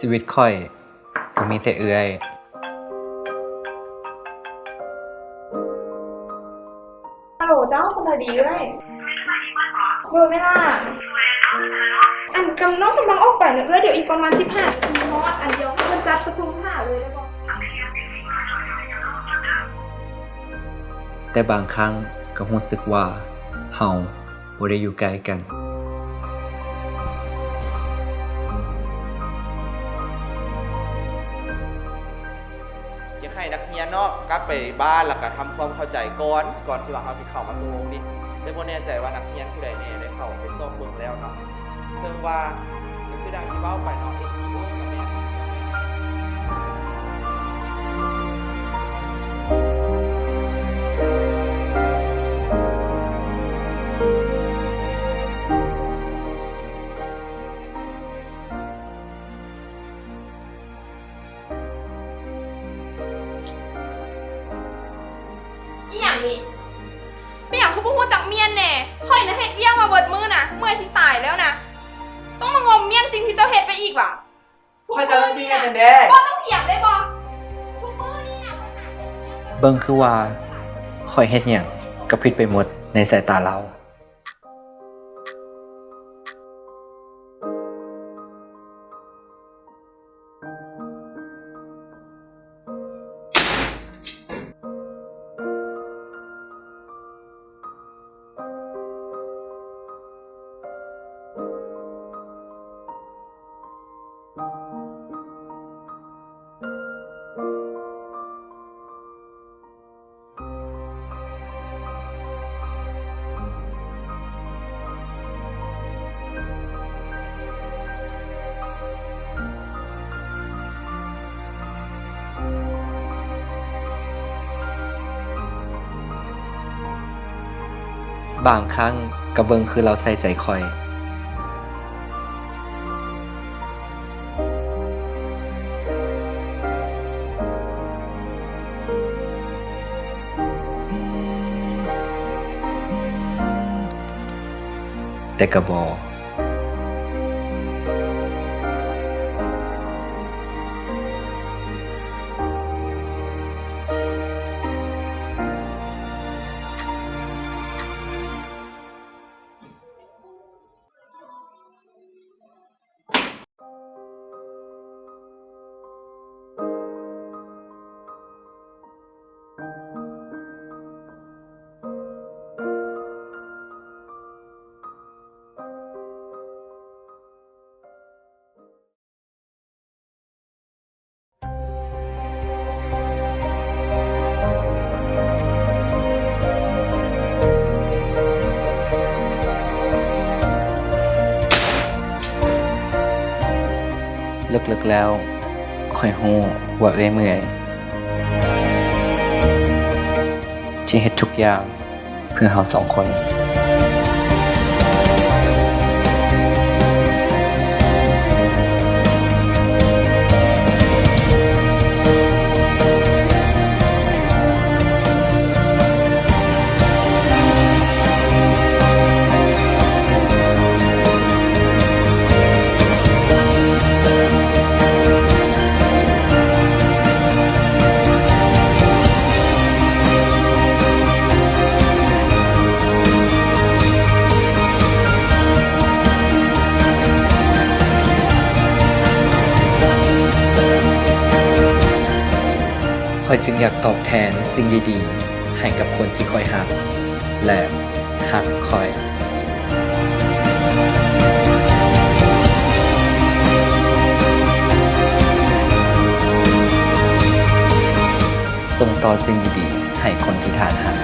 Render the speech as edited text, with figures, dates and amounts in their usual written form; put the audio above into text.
ชีวิตค่อยก็มีแต่เอื้อยฮัลโหลเจ้าสบายดีด้วยไม่ล่ะอันกำน้องออกไปเนี่ยเดี๋ยวอีกประมาณ15 นาทีเพราะว่าอันเดียวมันจัดประชุมผ่าเลยได้บอกแต่บางครั้งก็รู้สึกว่าเฮาบ่ได้อยู่ไกลกันอยากให้นักเรียนเนาะกลับไปบ้านแล้วก็ทำความเข้าใจก่อนที่ว่าเขาสิเข้ามาสู่วงนี้แต่บ่แน่ใจว่านักเรียนผู้ใดแน่ได้เข้าไปซ่อมเบิ่งแล้วเนาะซึ่งว่าก็คือดังที่เว้าไปเนาะ SEO ก็แม่นอีหยังนี่ไม่อยากคือพวกหูจักเมียนแน่ค่อยนะเฮ็ดเวียงมาเบิดมือน่ะเมื่อยสิตายแล้วนะต้องมางมเมียนสิ่งที่เจ้าเฮ็ดไปอีกว่ะ ค่อยกำลังสิเฮ็ดนั่นเด้ บ่ต้องเถียงได้บ่ทุกมื้อนี่น่ะ เบิ่งคือว่าข่อยเฮ็ดหยังก็ผิดไปหมดในสายตาเราบางครั้งก็เบิ่งคือเราใส่ใจข่อยแต่ก็บ่ลึกๆแล้วข่อยฮู้ว่าเอื้อยเมื่อยที่เฮ็ดทุกอย่างเพื่อเราสองคนข่อยจึงอยากตอบแทนสิ่งดีๆให้กับคนที่ข่อยฮักและฮักข่อยส่งต่อสิ่งดีๆให้คนที่ทานฮัก